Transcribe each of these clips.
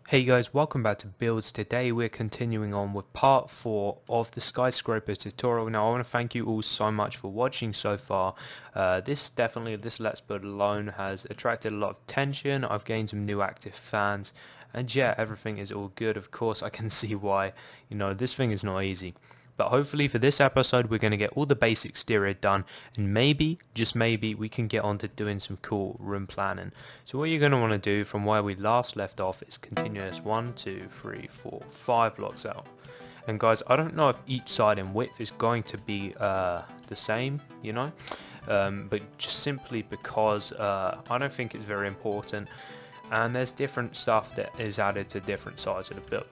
Hey guys, welcome back to Builds. Today we're continuing on with part 4 of the Skyscraper tutorial. Now I want to thank you all so much for watching so far. This Let's Build alone has attracted a lot of attention. I've gained some new active fans, and yeah, everything is all good. Of course I can see why, this thing is not easy. But hopefully for this episode we're going to get all the basic exterior done, and maybe, just maybe, we can get on to doing some cool room planning. So what you're going to want to do from where we last left off is continue this 1, 2, 3, 4, 5 blocks out. And guys, I don't know if each side in width is going to be the same, but just simply because I don't think it's very important. And there's different stuff that is added to different sides of the build.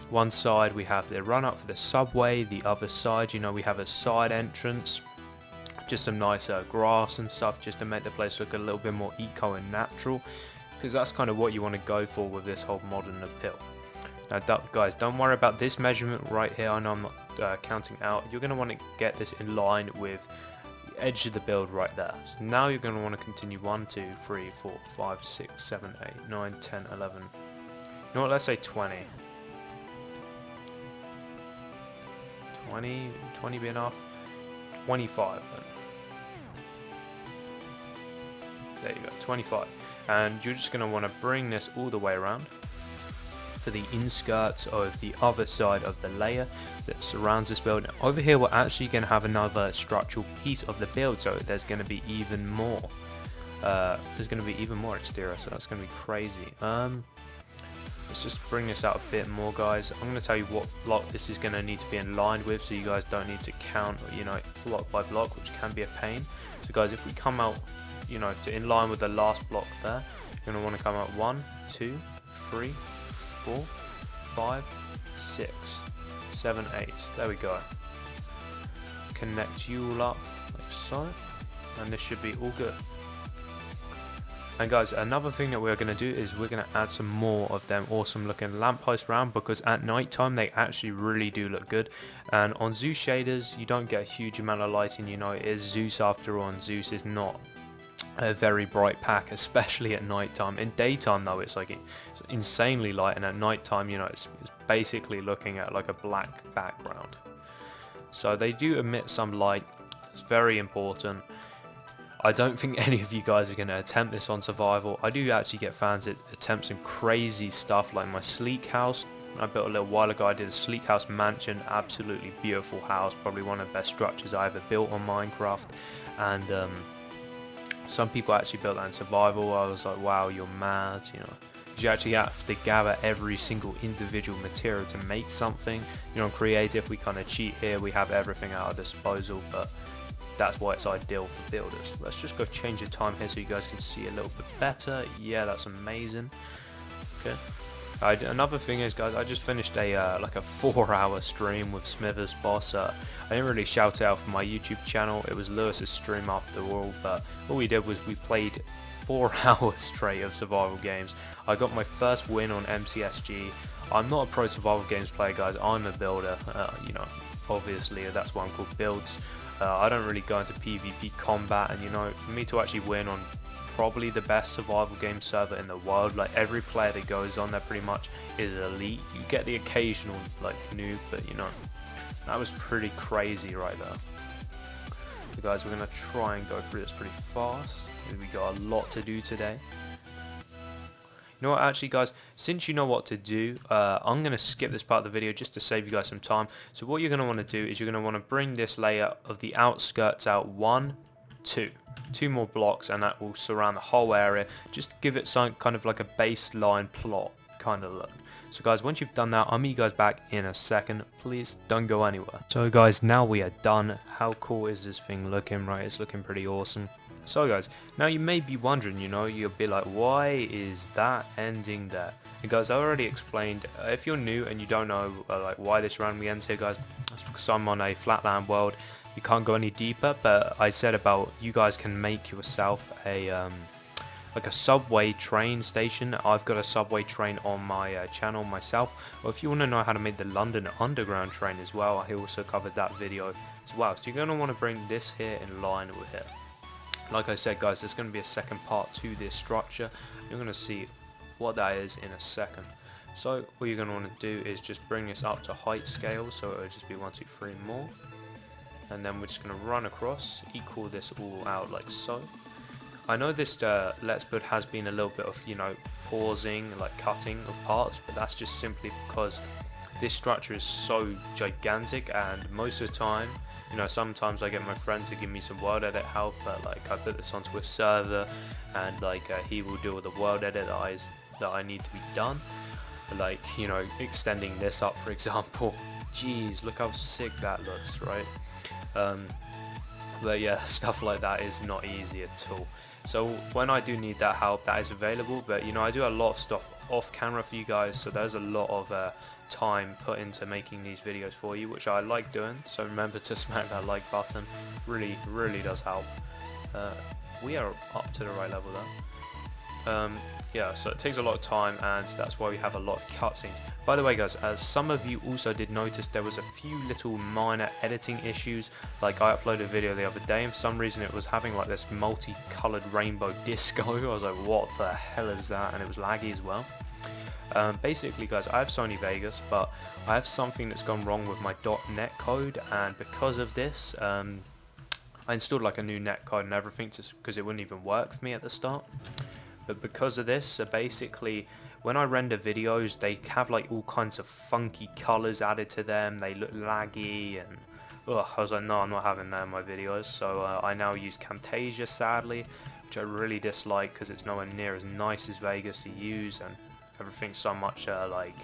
One side we have the run up for the subway, the other side, we have a side entrance, just some nice grass and stuff, just to make the place look a little bit more eco and natural, because that's kind of what you want to go for with this whole modern appeal. Now guys, don't worry about this measurement right here. I know I'm not counting out. You're going to want to get this in line with edge of the build right there. So now you're going to want to continue 1, 2, 3, 4, 5, 6, 7, 8, 9, 10, 11. You know what, let's say 20. 20 be enough? 25 then. There you go, 25. And you're just going to want to bring this all the way around for the inskirts of the other side of the layer that surrounds this build. Over here we're actually going to have another structural piece of the build, so there's going to be even more. Exterior, so that's going to be crazy. Let's just bring this out a bit more, guys. I'm going to tell you what block this is going to need to be in line with, so you guys don't need to count, block by block, which can be a pain. So guys, if we come out, to in line with the last block there, you're going to want to come out 1, 2, 3, 4, 5, 6, 7, 8. There we go. Connect you all up like so, and this should be all good. And guys, another thing that we're going to do is we're going to add some more of them awesome looking lampposts around, because at night time they actually really do look good. And on Zeus shaders you don't get a huge amount of lighting. It is Zeus after all, and Zeus is not a very bright pack, especially at night time. In daytime though, it's insanely light, and at night time, it's basically looking at like a black background. So they do emit some light. It's very important. I don't think any of you guys are going to attempt this on survival. I do actually get fans that attempt some crazy stuff, like my sleek house I built a little while ago. I did a sleek house mansion, absolutely beautiful house, probably one of the best structures I ever built on Minecraft. And some people actually built that in survival. I was like, wow, you're mad, You actually have to gather every single individual material to make something. On creative we kind of cheat here, we have everything at our disposal, but that's why it's ideal for builders. Let's just go change the time here so you guys can see a little bit better. Yeah, that's amazing. Okay. Another thing is, guys, I just finished a like a 4-hour stream with Smithers Boss. I didn't really shout it out for my YouTube channel. It was Lewis's stream after all, but what we did was we played 4 hours straight of survival games. I got my first win on MCSG. I'm not a pro survival games player, guys. I'm a builder. Obviously that's why I'm called Buildz. I don't really go into PvP combat, and for me to actually win on probably the best survival game server in the world, like every player that goes on there pretty much is elite. You get the occasional like noob, but that was pretty crazy right there. So guys, we're gonna try and go through this pretty fast. We got a lot to do today. You know what, actually guys, since you know what to do, I'm going to skip this part of the video just to save you guys some time. So what you're going to want to do is you're going to want to bring this layer of the outskirts out 1, 2. 2 more blocks, and that will surround the whole area. Just give it some kind of like a baseline plot kind of look. So guys, once you've done that, I'll meet you guys back in a second. Please don't go anywhere. So guys, now we are done. How cool is this thing looking, right? It's looking pretty awesome. So guys, now you may be wondering, you'll be like, why is that ending there? And guys, I already explained. If you're new and you don't know like why this randomly ends here, guys, that's because I'm on a flatland world. You can't go any deeper, but I said about you guys can make yourself a like a subway train station. I've got a subway train on my channel myself. Or if you want to know how to make the London Underground train as well, I also covered that video as well. So you're going to want to bring this here in line with here. Like I said, guys, there's going to be a second part to this structure. You're going to see what that is in a second. So what you're going to want to do is just bring this up to height scale, so it'll just be 1, 2, 3 more. And then we're just going to run across, equal this all out like so. I know this Let's Build has been a little bit of, you know, pausing, like cutting of parts, but that's just simply because this structure is so gigantic, and most of the time, you know, sometimes I get my friend to give me some world edit help, but like I put this onto a server, and like he will do all the world edit that I need to be done, like, you know, extending this up, for example. Jeez, look how sick that looks, right? But yeah, stuff like that is not easy at all. So when I do need that help, that is available, but you know, I do a lot of stuff off camera for you guys, so there's a lot of time put into making these videos for you, which I like doing. So remember to smack that like button, really does help. We are up to the right level there. Yeah, so it takes a lot of time, and that's why we have a lot of cutscenes. By the way guys, some of you also did notice there was a few little minor editing issues. Like I uploaded a video the other day, and for some reason it was having like this multi-coloured rainbow disco. I was like, what the hell is that? And it was laggy as well. Basically guys, I have Sony Vegas, but I have something that's gone wrong with my .NET code, and because of this, I installed like a new net code and everything, because it wouldn't even work for me at the start. But because of this, so basically when I render videos, they have like all kinds of funky colors added to them, they look laggy, and I was like, no, I'm not having that in my videos. So I now use Camtasia, sadly, which I really dislike because it's nowhere near as nice as Vegas to use, and everything's so much like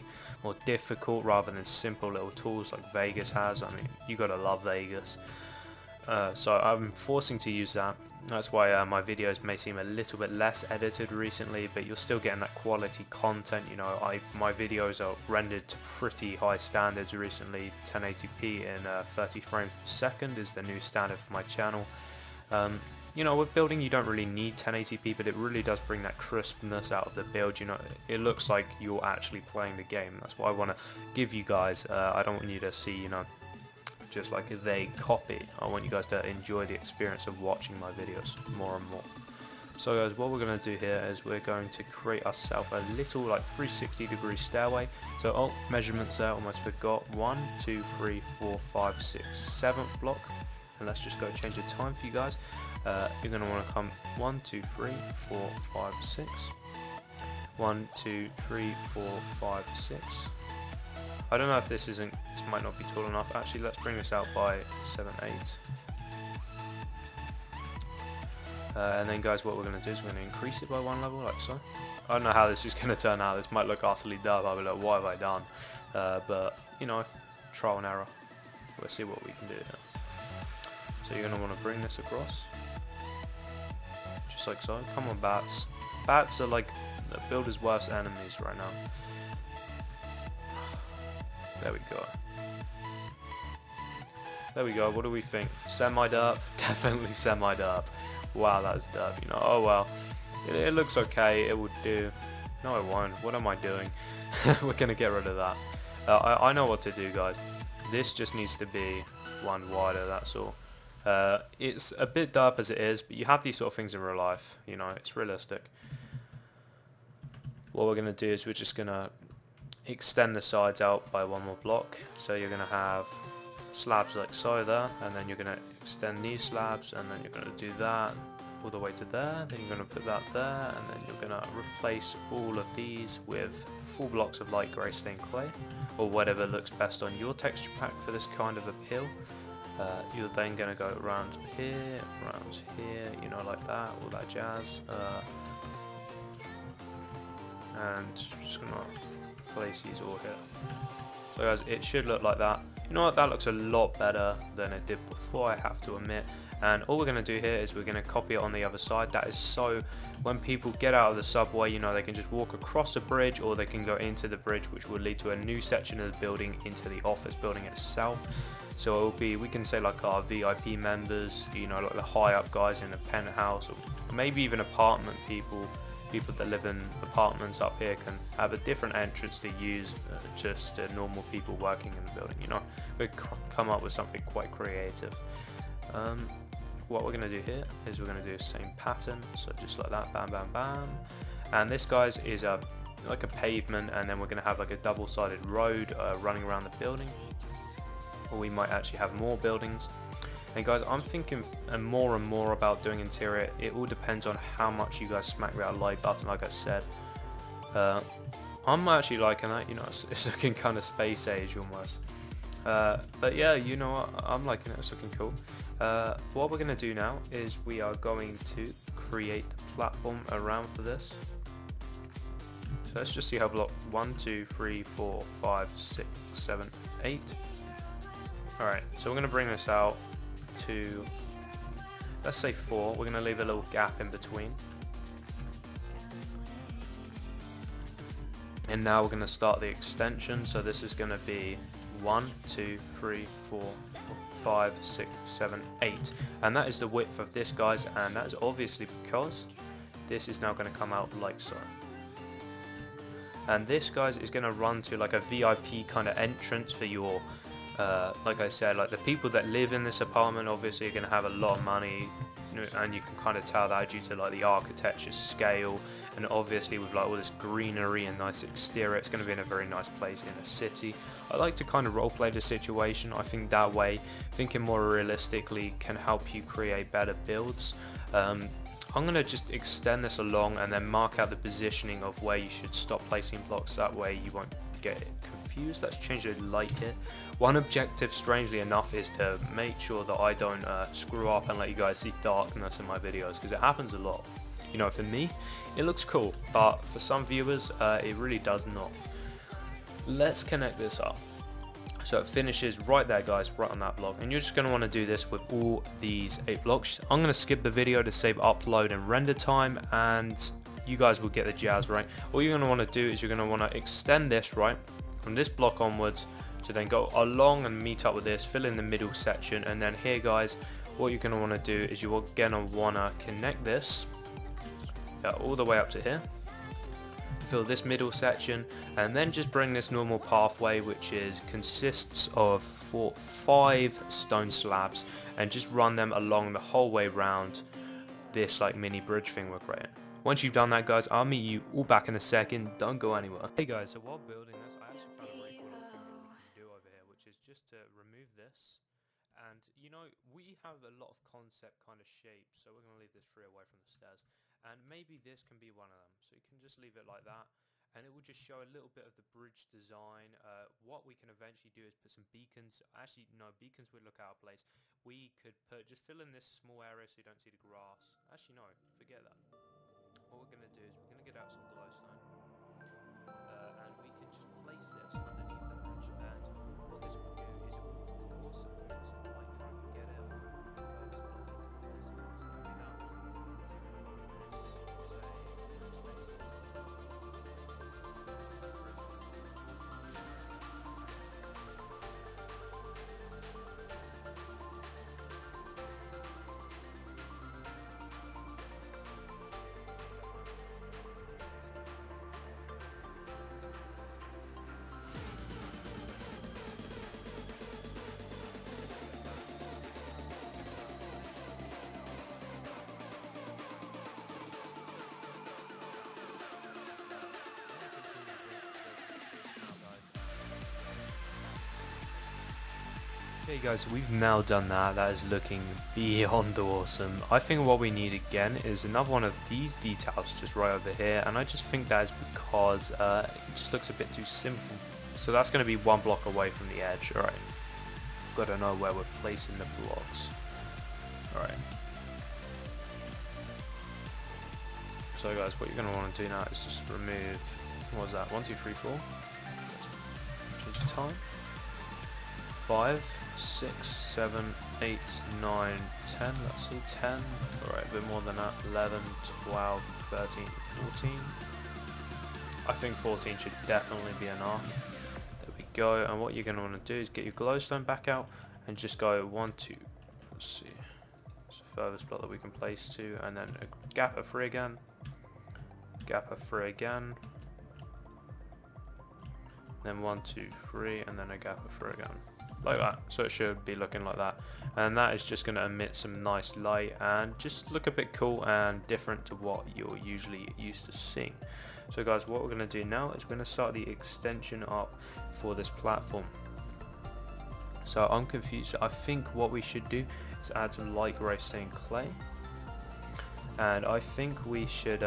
more difficult rather than simple little tools like Vegas has. I mean, you gotta love Vegas. So I'm forcing to use that. That's why my videos may seem a little bit less edited recently, but you're still getting that quality content. You know, my videos are rendered to pretty high standards recently. 1080p in 30 frames per second is the new standard for my channel. You know, with building you don't really need 1080p, but it really does bring that crispness out of the build. You know, it looks like you're actually playing the game. That's what I want to give you guys. I don't want you to see, you know, just like a vague copy. I want you guys to enjoy the experience of watching my videos more and more. So guys, what we're going to do here is we're going to create ourselves a little like 360-degree stairway. So measurements there, almost forgot. 1, 2, 3, 4, 5, 6, 7th block. And let's just go change the time for you guys. You're going to want to come 1, 2, 3, 4, 5, 6. 1, 2, 3, 4, 5, 6. I don't know if this might not be tall enough. Actually, let's bring this out by 7, 8. And then guys, what we're going to do is we're going to increase it by 1 level, like so. I don't know how this is going to turn out. This might look utterly dumb. I'll be like, what have I done? But, you know, trial and error. We'll see what we can do here. So you're going to want to bring this across. Just like so. Come on, bats. Bats are like the builder's worst enemies right now. There we go. There we go. What do we think? Semi-derp? Definitely semi-derp. Wow, that's derp. You know. Oh well. It looks okay. It would do. No, it won't. What am I doing? We're gonna get rid of that. I know what to do, guys. This just needs to be 1 wider. That's all. It's a bit derp as it is, but you have these sort of things in real life. You know, it's realistic. What we're gonna do is we're just gonna extend the sides out by 1 more block. So you're going to have slabs like so there, and then you're going to extend these slabs, and then you're going to do that all the way to there, then you're going to put that there, and then you're going to replace all of these with full blocks of light grey stained clay, or whatever looks best on your texture pack for this kind of appeal. You're then going to go around here, you know, like that, all that jazz, and just going to place these all here. So guys, it should look like that. You know what, that looks a lot better than it did before, I have to admit. And all we're going to do here is we're going to copy it on the other side. That is so when people get out of the subway, you know, they can just walk across a bridge, or they can go into the bridge, which will lead to a new section of the building into the office building itself. So it will be, we can say like our VIP members, you know, like the high up guys in a penthouse, or maybe even apartment people that live in apartments up here can have a different entrance to use just normal people working in the building. You know, we come up with something quite creative. What we're going to do here is we're going to do the same pattern, so just like that, bam bam bam. And this guys is a like a pavement, and then we're going to have like a double-sided road running around the building, or we might actually have more buildings. And guys, I'm thinking and more about doing interior. It all depends on how much you guys smack that like button, like I said. I'm actually liking that, you know, it's looking kind of space age almost. But yeah, you know what, I'm liking it, it's looking cool. What we're going to do now is we are going to create the platform around for this. So let's just see how block 1, 2, 3, 4, 5, 6, 7, 8. Alright, so we're going to bring this out to, let's say 4. We're going to leave a little gap in between. And now we're going to start the extension. So this is going to be 1, 2, 3, 4, 5, 6, 7, 8. And that is the width of this, guys. And that is obviously because this is now going to come out like so. And this, guys, is going to run to like a VIP kind of entrance for your, like I said, like the people that live in this apartment obviously are going to have a lot of money. And you can kind of tell that due to like the architecture scale. And obviously with like all this greenery and nice exterior, it's going to be in a very nice place in a city. I like to kind of roleplay the situation. I think that way, thinking more realistically can help you create better builds. I'm going to just extend this along and then mark out the positioning of where you should stop placing blocks. That way you won't get confused. Let's change the light here. One objective, strangely enough, is to make sure that I don't screw up and let you guys see darkness in my videos, because it happens a lot. You know, for me, it looks cool, but for some viewers, it really does not. Let's connect this up. So it finishes right there, guys, right on that block. And you're just going to want to do this with all these 8 blocks. I'm going to skip the video to save upload and render time, and you guys will get the jazz, right? All you're going to want to do is you're going to want to extend this, right, from this block onwards, to then go along and meet up with this, fill in the middle section, and then here, guys, what you're going to want to do is you're going to want to connect this all the way up to here, fill this middle section, and then just bring this normal pathway, which consists of 5 stone slabs, and just run them along the whole way round this like mini bridge thing we're creating. Once you've done that, guys, I'll meet you all back in a second. Don't go anywhere. Hey guys, so while building this, I actually found a really cool little thing that we can do over here, which is just to remove this. And you know, we have a lot of concept kind of shapes, so we're going to leave this free away from the stairs. And maybe this can be one of them, so you can just leave it like that, and it will just show a little bit of the bridge design. What we can eventually do is put some beacons. Actually, no, beacons would look out of place. We could just fill in this small area so you don't see the grass. Actually, no, forget that. What we're going to do is we're going to get out some glowstone, and we can just place this underneath the ledge. And what this will do is it will, of course, emit some light, try and get it on the first block. Okay guys, so we've now done that. That is looking beyond awesome. I think what we need again is another one of these details just right over here, and I just think that is because it just looks a bit too simple. So that's going to be 1 block away from the edge. Alright, got to know where we're placing the blocks. Alright. So guys, what you're going to want to do now is just remove, what was that, 1, 2, 3, 4. Change the time. 5, 6, 7, 8, 9, 10, let's see, 10, alright, a bit more than that, 11, 12, 13, 14, I think 14 should definitely be enough. There we go, and what you're going to want to do is get your glowstone back out, and just go 1, 2, let's see, it's the furthest block that we can place to, and then a gap of 3 again, gap of 3 again, then 1, 2, 3, and then a gap of 3 again. like that. So it should be looking like that, and that is just going to emit some nice light and just look a bit cool and different to what you're usually used to seeing. So guys, what we're going to do now is we're going to start the extension up for this platform. So I'm confused. I think what we should do is add some light grey stained clay, and I think we should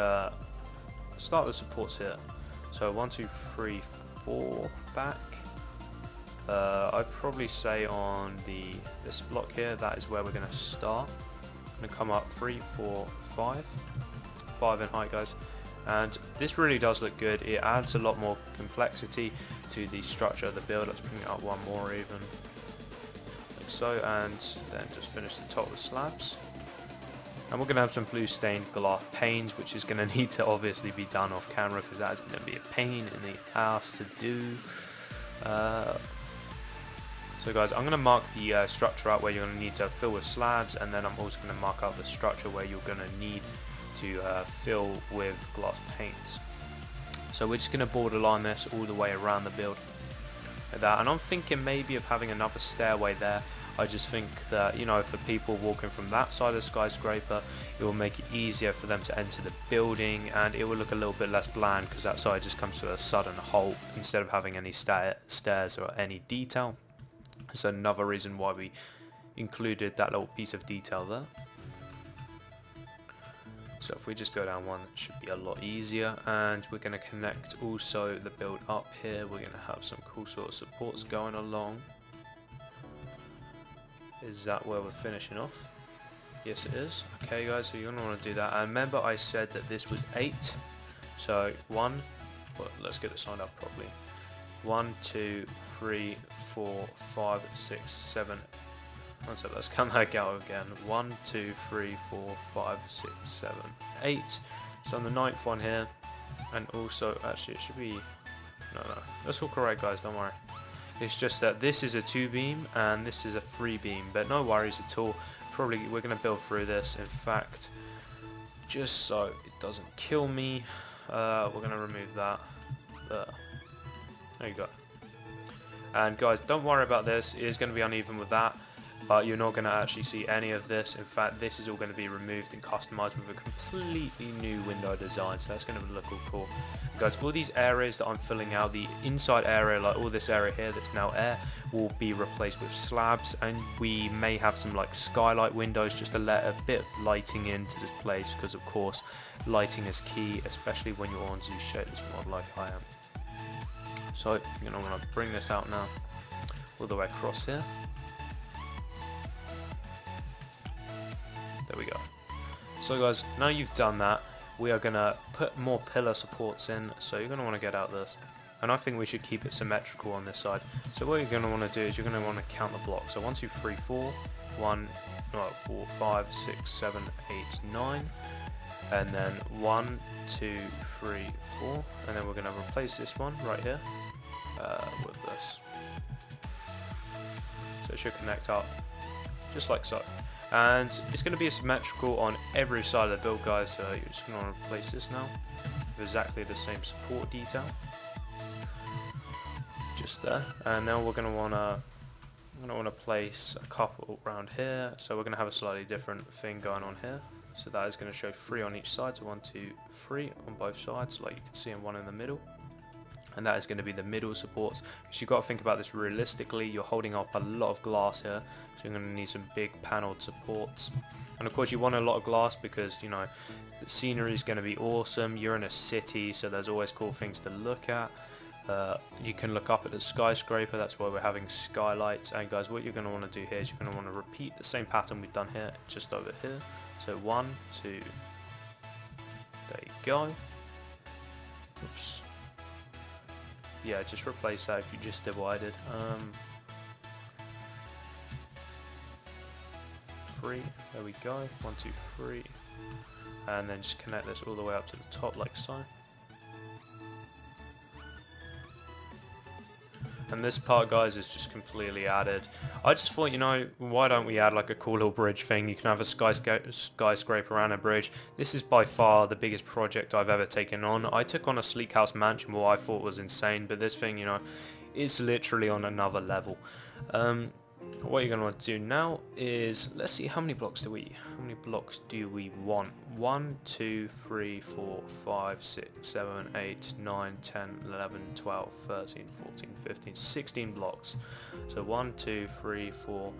start the supports here. So 1, 2, 3, 4 back. I'd probably say on this block here, that is where we're going to start. I'm going to come up 3, 4, 5. 5 in height, guys. And this really does look good. It adds a lot more complexity to the structure of the build. Let's bring it up one more even. Like so, and then just finish the top with slabs. And we're going to have some blue stained glass panes, which is going to need to obviously be done off camera because that is going to be a pain in the ass to do. So guys, I'm going to mark the structure out where you're going to need to fill with slabs, and then I'm also going to mark out the structure where you're going to need to fill with glass panes. So we're just going to borderline this all the way around the build like that. And I'm thinking maybe of having another stairway there. I just think that, you know, for people walking from that side of the skyscraper, it will make it easier for them to enter the building, and it will look a little bit less bland because that side just comes to a sudden halt instead of having any stairs or any detail. So another reason why we included that little piece of detail there. So if we just go down one, it should be a lot easier, and we're going to connect also the build up here. We're going to have some cool sort of supports going along. Is that where we're finishing off? Yes it is. Okay guys, so you're going to want to do that. And remember I said that this was 8. So 1, well, let's get it signed up properly. 1, 2, 3, 4, 5, 6, 7. One sec, let's count that out again. 1, 2, 3, 4, 5, 6, 7, 8. So on the 9th one here, and also actually it should be no, that's all correct guys, don't worry. It's just that this is a 2 beam and this is a 3 beam, but no worries at all. Probably we're going to build through this. In fact, just so it doesn't kill me, we're going to remove that. There you go. And guys, don't worry about this. It is going to be uneven with that, but you're not going to actually see any of this. In fact, this is all going to be removed and customized with a completely new window design, so that's going to look all cool. Guys, all these areas that I'm filling out, the inside area, like all this area here that's now air, will be replaced with slabs, and we may have some like skylight windows just to let a bit of lighting into this place, because of course lighting is key, especially when you're on Z-shaped mod like I am. So you're going to want to bring this out now all the way across here. There we go. So guys, now you've done that, we are going to put more pillar supports in, so you're going to want to get out this. And I think we should keep it symmetrical on this side. So what you're going to want to do is you're going to want to count the blocks. So 1, 2, 3, 4, 4, 5, 6, 7, 8, 9. And then 1, 2, 3, 4. And then we're going to replace this one right here with this. So it should connect up just like so. And it's going to be symmetrical on every side of the build, guys, so you're just going to want to replace this now with exactly the same support detail. Just there. And now we're going to want to place a couple around here, so we're going to have a slightly different thing going on here. So that is going to show 3 on each side, so 1, 2, 3 on both sides, like you can see, and 1 in the middle. And that is going to be the middle supports, because you've got to think about this realistically. You're holding up a lot of glass here, so you're going to need some big panelled supports. And of course you want a lot of glass because, you know, the scenery is going to be awesome. You're in a city, so there's always cool things to look at. You can look up at the skyscraper, that's why we're having skylights. And guys, what you're going to want to do here is you're going to want to repeat the same pattern we've done here, just over here. So 1, 2, there you go. Oops. Yeah, just replace that if you just divided. 3, there we go. 1, 2, 3. And then just connect this all the way up to the top like so. And this part, guys, is just completely added. I just thought, you know, why don't we add like a cool little bridge thing? You can have a skyscraper and a bridge. This is by far the biggest project I've ever taken on. I took on a sleek house mansion, what I thought was insane, but this thing, you know, it's literally on another level. What you're going to want to do now is, let's see, how many blocks do we want? 1, 2, 3, 4, 5, 6, 7, 8, 9, 10, 11, 12, 13, 14, 15, 16 blocks. So 1, 2, 3, 4,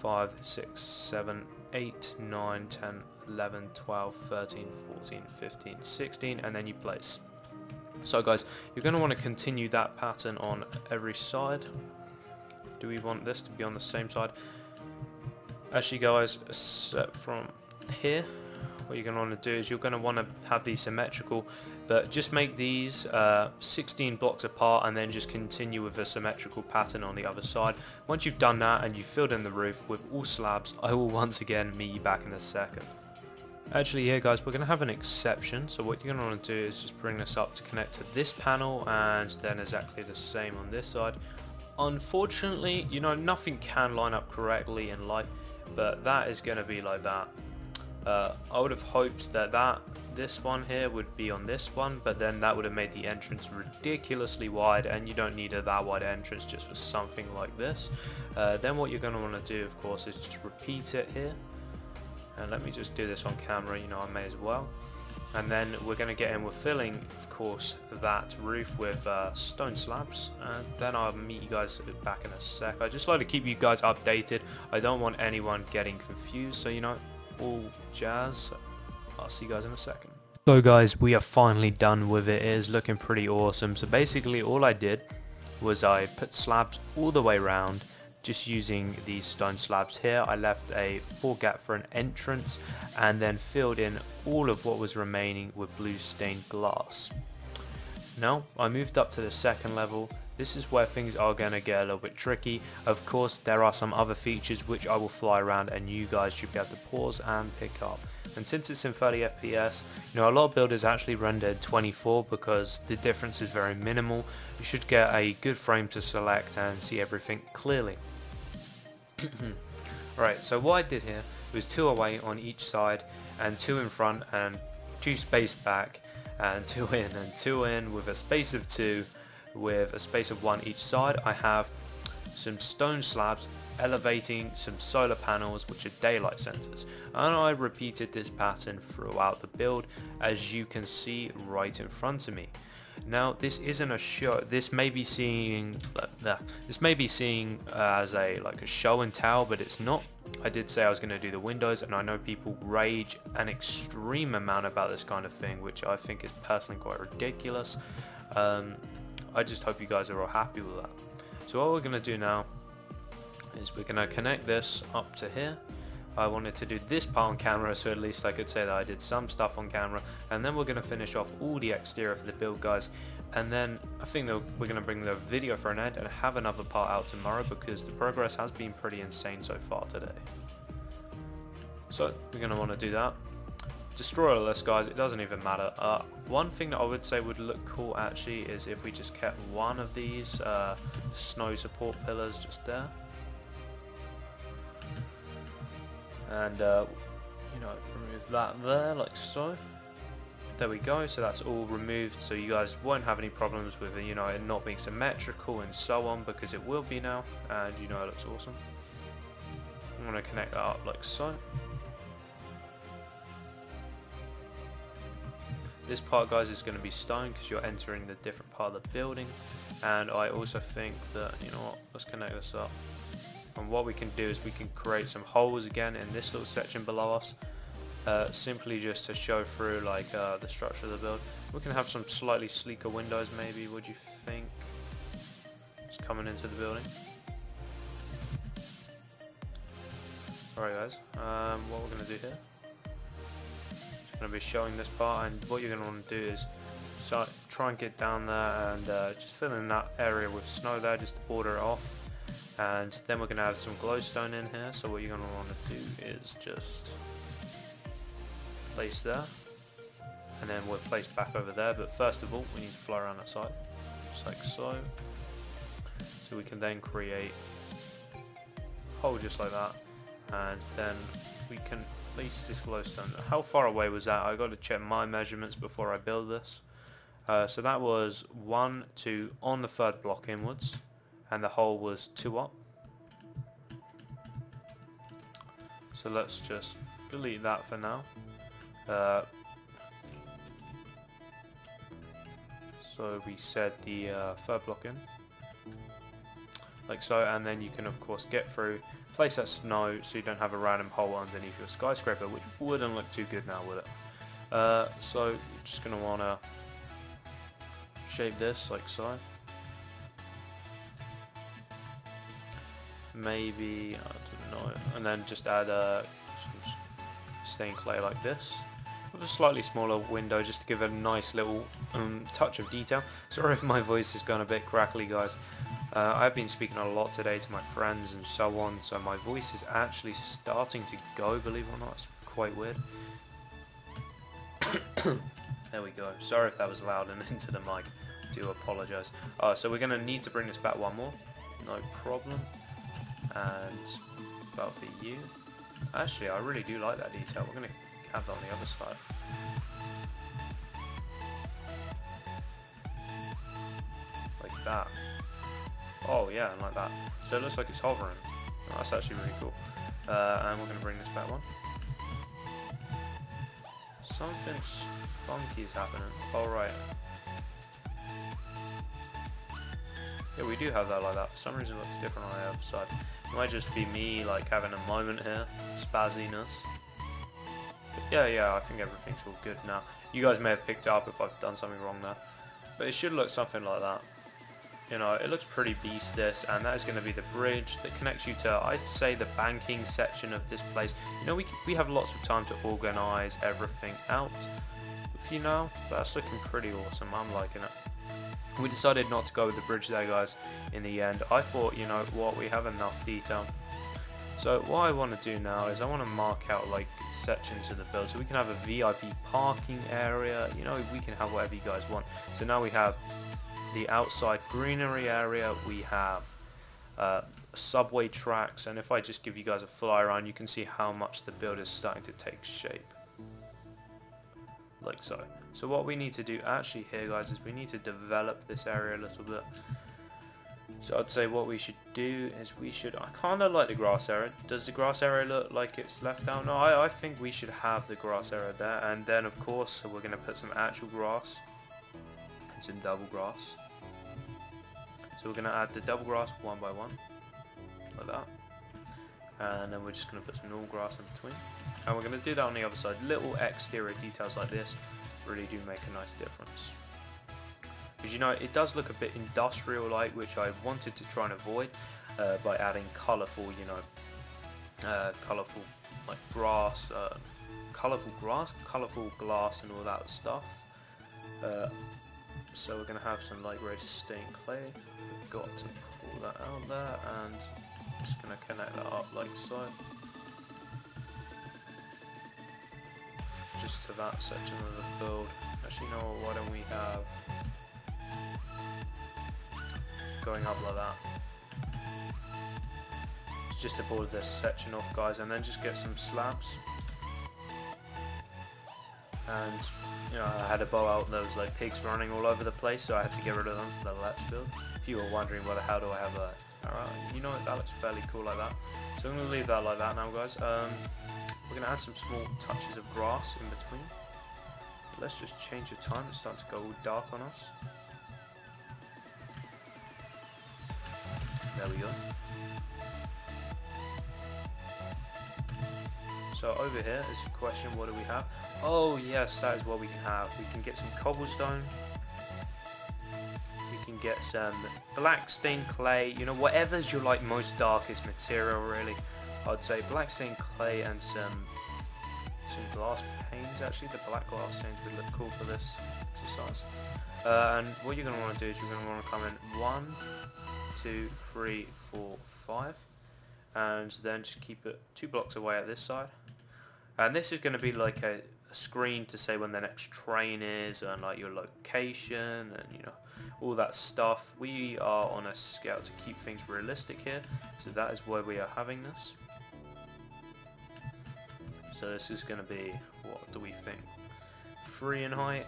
5, 6, 7, 8, 9, 10, 11, 12, 13, 14, 15, 16, and then you place. So guys, you're going to want to continue that pattern on every side. Do we want this to be on the same side? Actually guys, except from here, what you're going to want to do is you're going to want to have these symmetrical, but just make these 16 blocks apart and then just continue with a symmetrical pattern on the other side. Once you've done that and you've filled in the roof with all slabs, I will once again meet you back in a second. Actually here guys, we're going to have an exception, so what you're going to want to do is just bring this up to connect to this panel and then exactly the same on this side. Unfortunately, you know, nothing can line up correctly in life, but that is going to be like that. I would have hoped that this one here would be on this one, but then that would have made the entrance ridiculously wide, and you don't need a that wide entrance just for something like this. Then what you're going to want to do, of course, is just repeat it here. And let me just do this on camera, you know, I may as well. And then we're going to get in with filling, of course, that roof with stone slabs, and then I'll meet you guys back in a sec. I just like to keep you guys updated. I don't want anyone getting confused, so you know, all jazz. I'll see you guys in a second. So guys, we are finally done with it. It is looking pretty awesome. So basically all I did was I put slabs all the way around, just using these stone slabs here. I left a 4 gap for an entrance and then filled in all of what was remaining with blue stained glass. Now I moved up to the second level. This is where things are going to get a little bit tricky. Of course there are some other features which I will fly around and you guys should be able to pause and pick up. And since it's in 30 FPS, you know, a lot of builders actually rendered 24 because the difference is very minimal. You should get a good frame to select and see everything clearly. Right, so what I did here was 2 away on each side and 2 in front and 2 spaced back and 2 in and 2 in with a space of 2 with a space of 1 each side. I have some stone slabs elevating some solar panels which are daylight sensors, and I repeated this pattern throughout the build as you can see right in front of me. Now this isn't a show. This may be seen as a show and tell, but it's not. I did say I was going to do the windows, and I know people rage an extreme amount about this kind of thing, which I think is personally quite ridiculous. I just hope you guys are all happy with that. So what we're going to do now is we're going to connect this up to here. I wanted to do this part on camera so at least I could say that I did some stuff on camera, and then we're going to finish off all the exterior for the build guys, and then I think that we're going to bring the video for an end and have another part out tomorrow because the progress has been pretty insane so far today. So we're going to want to do that. Destroy all this guys, it doesn't even matter. One thing that I would say would look cool actually is if we just kept one of these snow support pillars just there. And you know, remove that there like so. There we go, so that's all removed, so you guys won't have any problems with it, you know, it not being symmetrical and so on, because it will be now, and you know it looks awesome. I'm going to connect that up like so. This part guys is going to be stone because you're entering the different part of the building, and I also think that, you know what, let's connect this up. And what we can do is we can create some holes again in this little section below us, simply just to show through like the structure of the build. We can have some slightly sleeker windows maybe, what do you think? Just coming into the building. Alright guys, what we're going to do here, just going to be showing this part, and what you're going to want to do is try and get down there and just fill in that area with snow there just to border it off. And then we're going to add some glowstone in here, so what you're going to want to do is just place there, and then we're placed back over there, but first of all we need to fly around that side, just like so. So we can then create a hole just like that, and then we can place this glowstone. How far away was that? I got to check my measurements before I build this. So that was 1, 2 on the third block inwards. and the hole was 2 up. So let's just delete that for now. So we set the third block in, like so, and then you can of course get through, place that snow so you don't have a random hole underneath your skyscraper, which wouldn't look too good now, would it? So you're just going to want to shape this like so. Maybe, I don't know, and then just add some stained clay like this, with a slightly smaller window just to give it a nice little touch of detail. Sorry if my voice has gone a bit crackly, guys. I've been speaking a lot today to my friends and so on, so my voice is actually starting to go, believe it or not. It's quite weird. There we go. Sorry if that was loud and into the mic. I do apologise. So we're going to need to bring this back one more. No problem. And about for you. Actually, I really do like that detail. We're going to have that on the other side. Like that. Oh yeah, like that. So it looks like it's hovering. Oh, that's actually really cool. And we're going to bring this back one. Something funky is happening. Alright. Yeah, we do have that like that. For some reason it looks different on the other side. It might just be me like having a moment here. Spazziness. But yeah, I think everything's all good now. You guys may have picked up if I've done something wrong there. But it should look something like that. You know, it looks pretty beast this, and that is going to be the bridge that connects you to, I'd say, the banking section of this place. You know, we have lots of time to organise everything out. If you know, that's looking pretty awesome. I'm liking it. We decided not to go with the bridge there, guys, in the end. I thought, you know what, we have enough detail. So what I want to do now is I want to mark out like sections of the build so we can have a VIP parking area. You know, we can have whatever you guys want. So now we have the outside greenery area, we have subway tracks, and if I just give you guys a fly around, you can see how much the build is starting to take shape. Like so. So what we need to do actually here, guys, is we need to develop this area a little bit. So I'd say what we should do is we should, I kind of like the grass area. Does the grass area look like it's left out? No, I think we should have the grass area there, and then of course we're going to put some actual grass and some double grass. So we're going to add the double grass one by one, like that. And then we're just going to put some normal grass in between. And we're going to do that on the other side. Little exterior details like this really do make a nice difference. Because, you know, it does look a bit industrial-like, which I wanted to try and avoid by adding colourful, you know, colourful like grass, colourful glass and all that stuff. So we're going to have some light grey stained clay. We've got to pull that out there, and I'm just going to connect that up like so. Just to that section of the build. Actually, no, why don't we have going up like that. Just to board this section off, guys, and then just get some slabs. And you know, I had a bow out, there was like pigs running all over the place, so I had to get rid of them for the latch build. If you were wondering whether how do I have that, alright, you know what, that looks fairly cool like that. So I'm going to leave that like that now, guys. We're going to add some small touches of grass in between. Let's just change the time, it's starting to go all dark on us. There we go. So over here is a question, what do we have? Oh yes, that is what we can have. We can get some cobblestone. We can get some black stained clay, you know, whatever's your like most darkest material really. I'd say black stained clay and some glass panes. Actually the black glass panes would look cool for this exercise. And what you're going to want to do is you're going to want to come in 1, 2, 3, 4, 5, and then just keep it 2 blocks away at this side. And this is going to be like a screen to say when the next train is and like your location and you know all that stuff. We are on a scale to keep things realistic here, so that is why we are having this. So this is going to be, what do we think, 3 in height?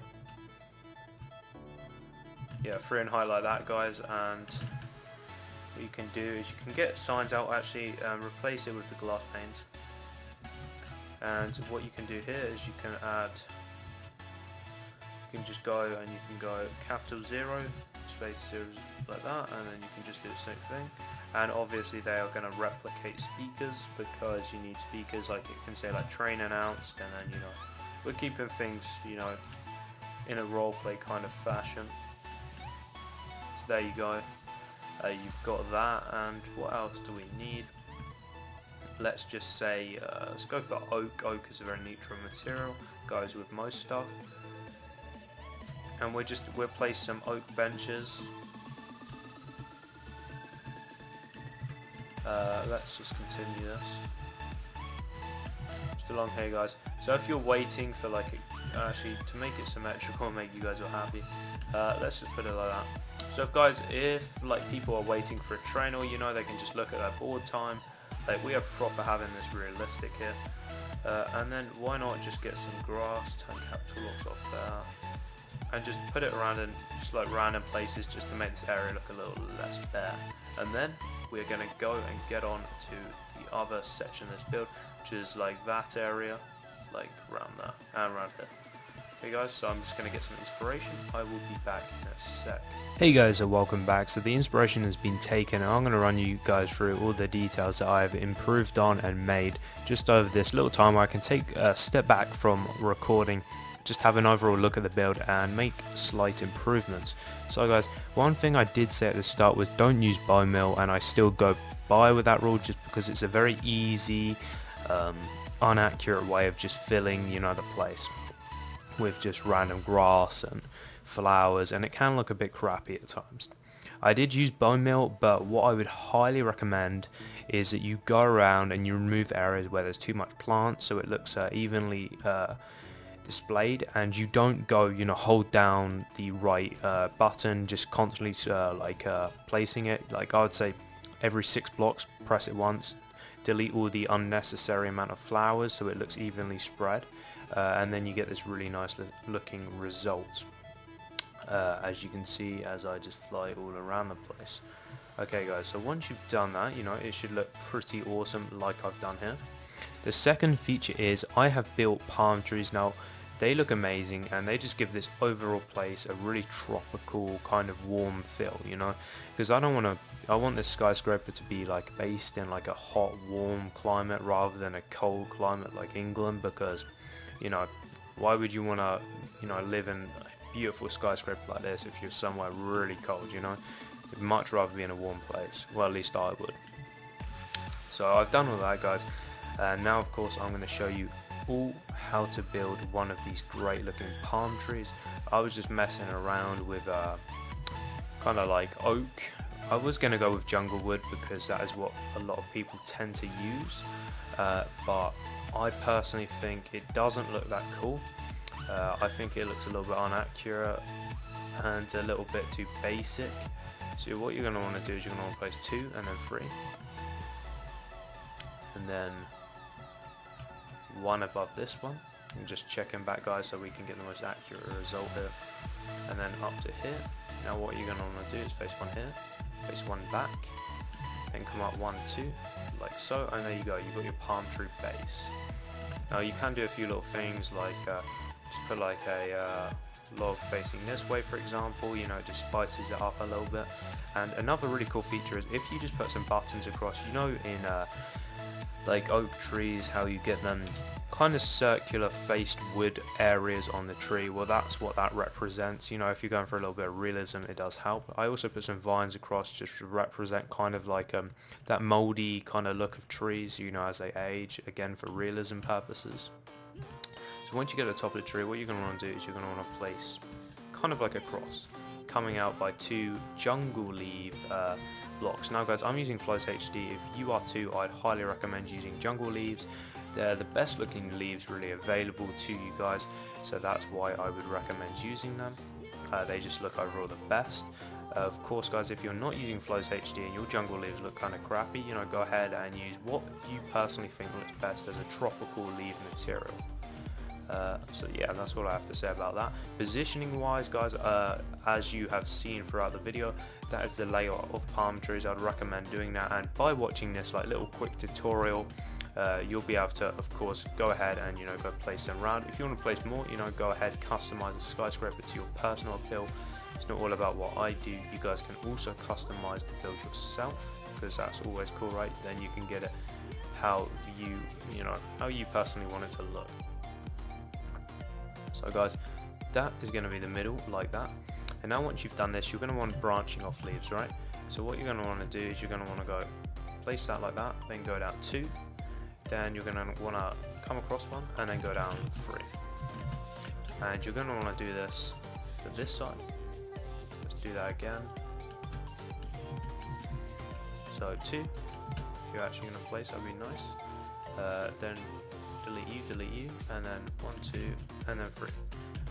Yeah, 3 in height like that, guys, and what you can do is you can get signs out, actually replace it with the glass panes. And what you can do here is you can add, you can just go and you can go capital 0 space 0 like that, and then you can just do the same thing. And obviously they are going to replicate speakers, because you need speakers, like you can say like train announced, and then, you know, we're keeping things, you know, in a roleplay kind of fashion. So there you go. You've got that, and what else do we need? Let's just say, let's go for oak. Oak is a very neutral material, goes with most stuff. And we'll place some oak benches. Let's just continue this. Just along here, guys. So if you're waiting for like, actually to make it symmetrical and make you guys all happy, let's just put it like that. So if like people are waiting for a train, or you know, they can just look at their board time. Like we are proper having this realistic here. And then why not just get some grass, turn capital locks off there, and just put it around in just like random places, just to make this area look a little less bare. And then we're going to go and get on to the other section of this build, which is like that area, like around there and around here. Okay guys, so I'm just going to get some inspiration. I will be back in a sec. Hey guys, and welcome back. So the inspiration has been taken, and I'm going to run you guys through all the details that I've improved on and made just over this little time where I can take a step back from recording, just have an overall look at the build and make slight improvements. So guys, one thing I did say at the start was don't use bone meal, and I still go by with that rule just because it's a very easy, inaccurate way of just filling, you know, the place with just random grass and flowers, and it can look a bit crappy at times. I did use bone meal, but what I would highly recommend is that you go around and you remove areas where there's too much plant, so it looks evenly displayed, and you don't go, you know, hold down the right button just constantly placing it. Like I would say every 6 blocks press it once, delete all the unnecessary amount of flowers so it looks evenly spread, and then you get this really nice looking result, as you can see as I just fly all around the place. Okay guys, so once you've done that, you know, it should look pretty awesome like I've done here. The second feature is I have built palm trees. Now they look amazing, and they just give this overall place a really tropical kind of warm feel, you know, because I want this skyscraper to be like based in like a hot warm climate rather than a cold climate like England, because, you know, why would you want to, you know, live in a beautiful skyscraper like this if you're somewhere really cold, you know? You'd much rather be in a warm place. Well, at least I would. So I've done all that, guys. Now of course I'm going to show you all how to build one of these great looking palm trees. I was just messing around with kind of like oak. I was going to go with jungle wood because that is what a lot of people tend to use, but I personally think it doesn't look that cool. I think it looks a little bit inaccurate and a little bit too basic. So what you're going to want to do is you're going to want to place 2 and then 3, and then 1 above this one, and just checking back, guys, so we can get the most accurate result here. And then up to here. Now what you're going to want to do is place 1 here, place 1 back, then come up 1, 2, like so, and there you go, you've got your palm tree base. Now you can do a few little things like just put like a log facing this way, for example, you know, it just spices it up a little bit. And another really cool feature is if you just put some buttons across, you know, in like oak trees, how you get them kind of circular faced wood areas on the tree. Well, that's what that represents. You know, if you're going for a little bit of realism, it does help. I also put some vines across just to represent kind of like that moldy kind of look of trees, you know, as they age, again for realism purposes. So once you get to the top of the tree, what you're going to want to do is you're going to want to place kind of like a cross coming out by 2 jungle leaf blocks. Now guys, I'm using Flows HD. If you are too, I'd highly recommend using jungle leaves. They're the best looking leaves really available to you guys, so that's why I would recommend using them. They just look overall the best. Of course guys, if you're not using Flows HD and your jungle leaves look kind of crappy, you know, go ahead and use what you personally think looks best as a tropical leaf material. So yeah, that's all I have to say about that. Positioning wise, guys, as you have seen throughout the video, that is the layout of palm trees. I'd recommend doing that, and by watching this like little quick tutorial, you'll be able to, of course, go ahead and go place them around. If you want to place more, go ahead, customize a skyscraper to your personal appeal. It's not all about what I do. You guys can also customize the build yourself, because that's always cool, right? Then you can get it how you personally want it to look. So guys, that is going to be the middle, like that. And now once you've done this, you're going to want branching off leaves, right? So what you're going to want to do is you're going to want to go place that like that, then go down 2, then you're going to want to come across one and then go down 3, and you're going to want to do this for this side. Let's do that again. So 2, if you're actually going to place, that'd be nice. Then delete you, and then 1, 2, and then 3.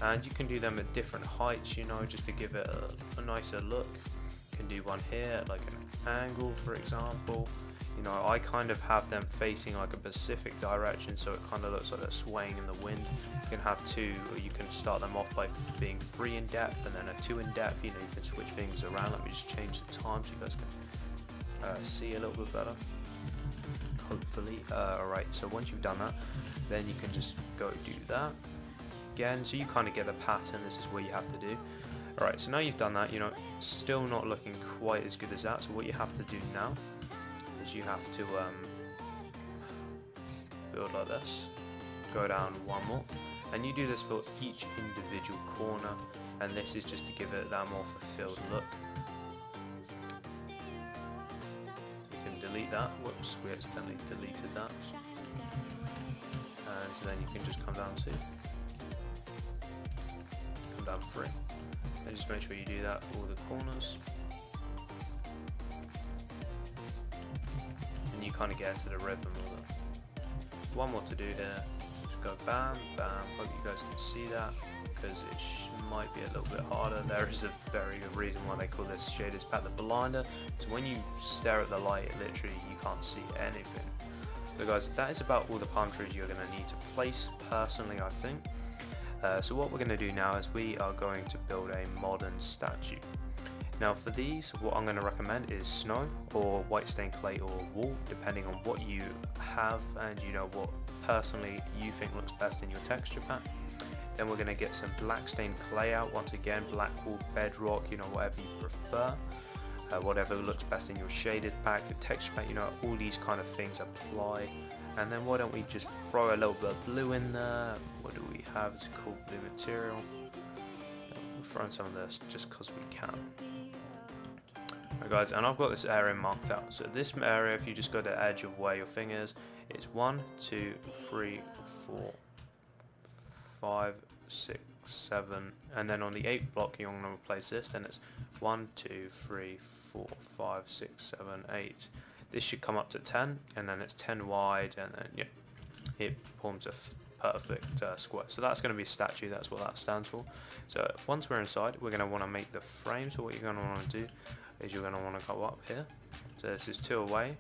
And you can do them at different heights, just to give it a nicer look. You can do one here, like an angle, for example. I kind of have them facing like a specific direction, so it kind of looks like they're swaying in the wind. You can have 2, or you can start them off by being 3 in depth, and then a 2 in depth. You can switch things around. Let me just change the time so you guys can see a little bit better, hopefully. Alright, so once you've done that, then you can just go do that again, so you kind of get a pattern. This is what you have to do. Alright, so now you've done that, still not looking quite as good as that. So what you have to do now is you have to build like this, go down 1 more, and you do this for each individual corner, and this is just to give it that more fulfilled look. You can delete that. Whoops, we accidentally deleted that. And so then you can just come down 2, come down 3, and just make sure you do that for all the corners. And you kind of get into the rhythm of it. One more to do here. Just go bam, bam. Hope you guys can see that, because it might be a little bit harder. There is a very good reason why they call this shaders pack the blinder. So when you stare at the light, literally you can't see anything. So guys, that is about all the palm trees you're going to need to place, personally, I think. So what we're going to do now is we are going to build a modern statue. Now for these, what I'm going to recommend is snow or white stained clay or wool, depending on what you have and what personally you think looks best in your texture pack. Then we're going to get some black stained clay out. Once again, black wool, bedrock, whatever you prefer. Whatever looks best in your shaded pack, your texture pack, all these kind of things apply. And then why don't we just throw a little bit of blue in there? What do we have? It's called blue material. We'll throw in some of this just because we can. Right guys, and I've got this area marked out. So this area, if you just go to the edge of where your thing is, it's 1, 2, 3, 4, 5, 6, 7, and then on the 8th block you're going to replace this. Then it's 1, 2, 3, 4, 5, 6, 7, 8. This should come up to 10, and then it's 10 wide, and then yeah, it forms a perfect square. So that's going to be a statue. That's what that stands for. So once we're inside, we're going to want to make the frame. So what you're going to want to do is you're going to want to go up here. So this is 2 away.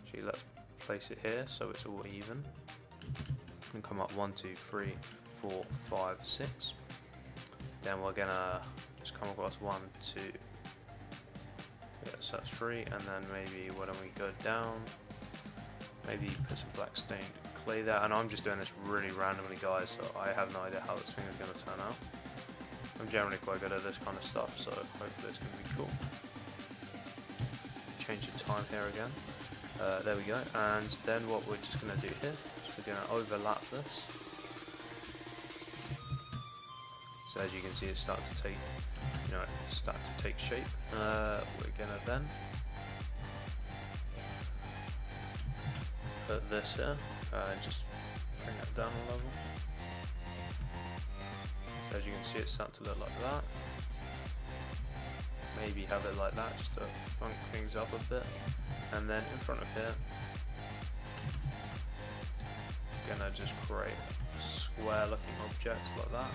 Actually, let's place it here so it's all even. And come up 1, 2, 3, 4, 5, 6. Then we're gonna just come across 1, 2. Yeah, so that's 3, and then maybe why don't we go down? Maybe put some black stained clay there. And I'm just doing this really randomly, guys, so I have no idea how this thing is going to turn out. I'm generally quite good at this kind of stuff, so hopefully it's going to be cool. Change the time here again. There we go. And then what we're just going to do here is we're going to overlap this. So as you can see, it's starting to take, shape. We're gonna then put this here and just bring it down a level. So as you can see, it's starting to look like that. Maybe have it like that, just to funk things up a bit. And then in front of here, gonna just create a square looking object like that.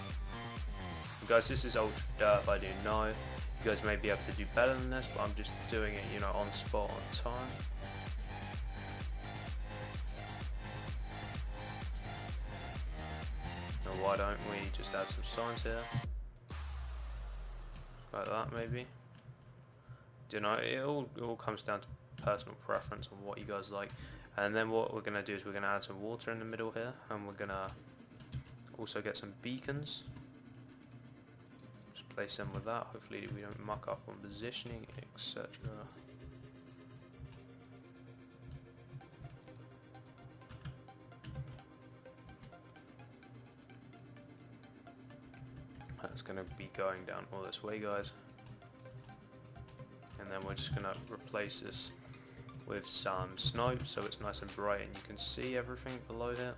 Guys, this is ultra derp, I do know. You guys may be able to do better than this, but I'm just doing it, on spot, on time. why don't we just add some signs here? Like that maybe. You know, it all comes down to personal preference on what you guys like. And then what we're going to do is we're going to add some water in the middle here, and we're going to also get some beacons. Just place them with that. Hopefully we don't muck up on positioning, etc. That's going to be going down all this way, guys. And then we're just going to replace this with some snow so it's nice and bright and you can see everything below here.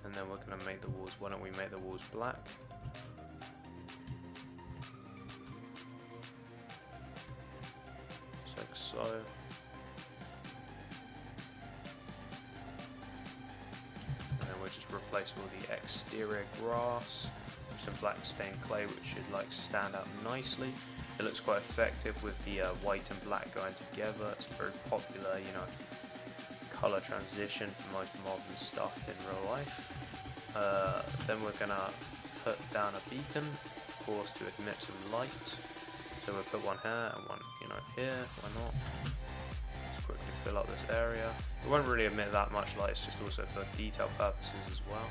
And then we're going to make the walls, why don't we make the walls black? Just like so. And then we'll just replace all the exterior grass. Some black stained clay which should like stand out nicely. It looks quite effective with the white and black going together. It's very popular, you know, color transition for most modern stuff in real life. Then we're gonna put down a beacon, of course, to emit some light. So we'll put one here and one, you know, here. Why not? Just quickly fill up this area. It won't really emit that much light. It's just also for detail purposes as well.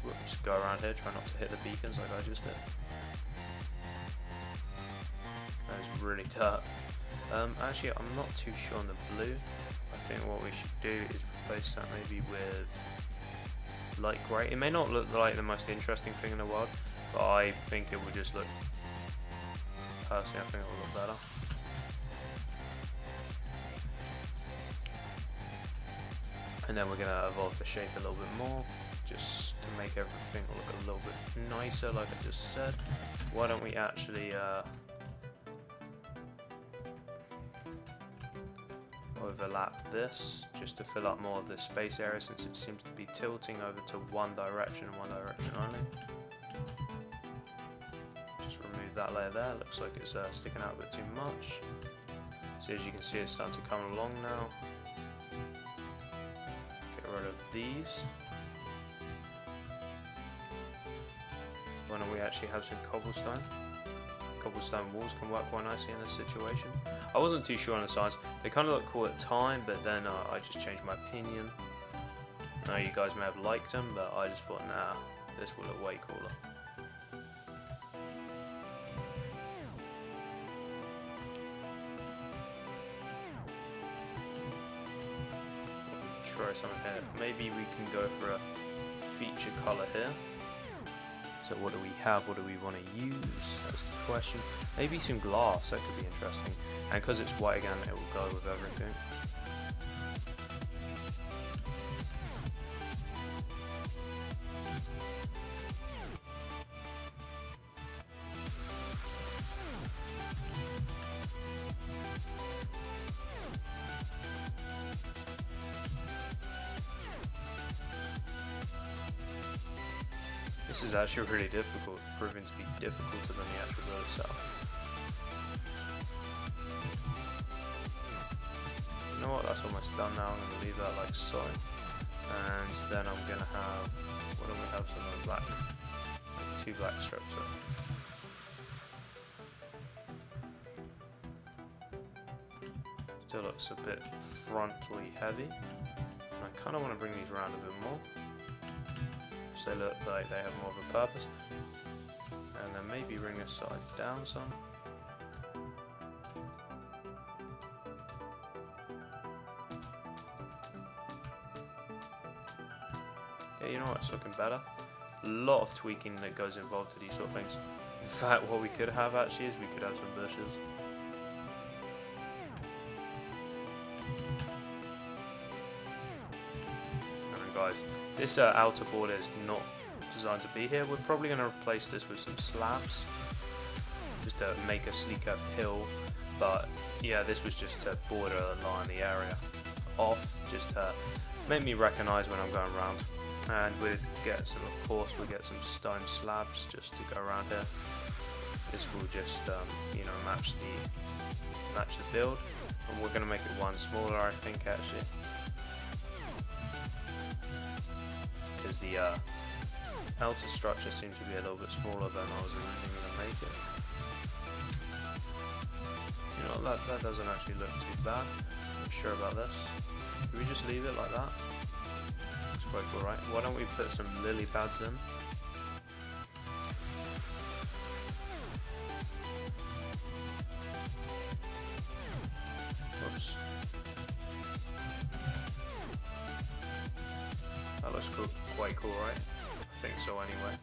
Whoops, go around here, try not to hit the beacons like I just did. That's really tough. Actually, I'm not too sure on the blue. I think what we should do is replace that maybe with light grey. It may not look like the most interesting thing in the world, but I think it will just look, personally, I think it will look better. And then we're going to evolve the shape a little bit more, just to make everything look a little bit nicer, like I just said. Why don't we actually overlap this, just to fill up more of this space area, since it seems to be tilting over to one direction and one direction only. Just remove that layer there, looks like it's sticking out a bit too much. So as you can see, it's starting to come along now. Get rid of these. Why don't we actually have some cobblestone? Cobblestone walls can work quite nicely in this situation. I wasn't too sure on the size. They kind of look cool at the time, but then I just changed my opinion. I know you guys may have liked them, but I just thought, nah, this will look way cooler. Try something here. Maybe we can go for a feature color here. So what do we have? What do we want to use? That's the question. Maybe some glass, that could be interesting. And because it's white again, it will go with everything. This is actually really difficult, proving to be difficulter than the actual build itself. You know what, that's almost done now. I'm going to leave that like so. And then I'm going to have, what do we have, some black, like 2 black strips. Still looks a bit frontally heavy. And I kind of want to bring these around a bit more, so they look like they have more of a purpose. And then maybe bring this side down some. Yeah, you know what, it's looking better. A lot of tweaking that goes involved to these sort of things. In fact, what we could have actually is we could have some bushes. Guys, this outer border is not designed to be here. We're probably going to replace this with some slabs just to make a sleeker hill, but yeah, this was just to border line the area off, just to make me recognize when I'm going around. and we'll get some, of course, we'll get some stone slabs just to go around here. This will just you know, match the build, and we're going to make it one smaller, I think, actually, because the outer structure seems to be a little bit smaller than I was originally going to make it. You know, that doesn't actually look too bad. I'm sure about this. Can we just leave it like that? Looks quite cool, right? Why don't we put some lily pads in? Oops. That looks cool, quite cool, right? I think so anyway.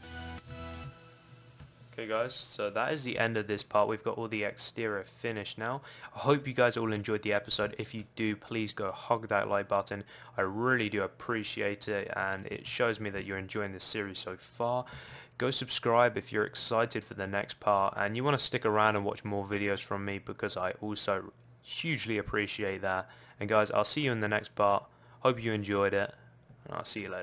Okay guys, so that is the end of this part. We've got all the exterior finished now. I hope you guys all enjoyed the episode. If you do, please go hug that like button. I really do appreciate it, and it shows me that you're enjoying this series so far. Go subscribe if you're excited for the next part and you want to stick around and watch more videos from me, because I also hugely appreciate that. And guys, I'll see you in the next part. Hope you enjoyed it, and I'll see you later.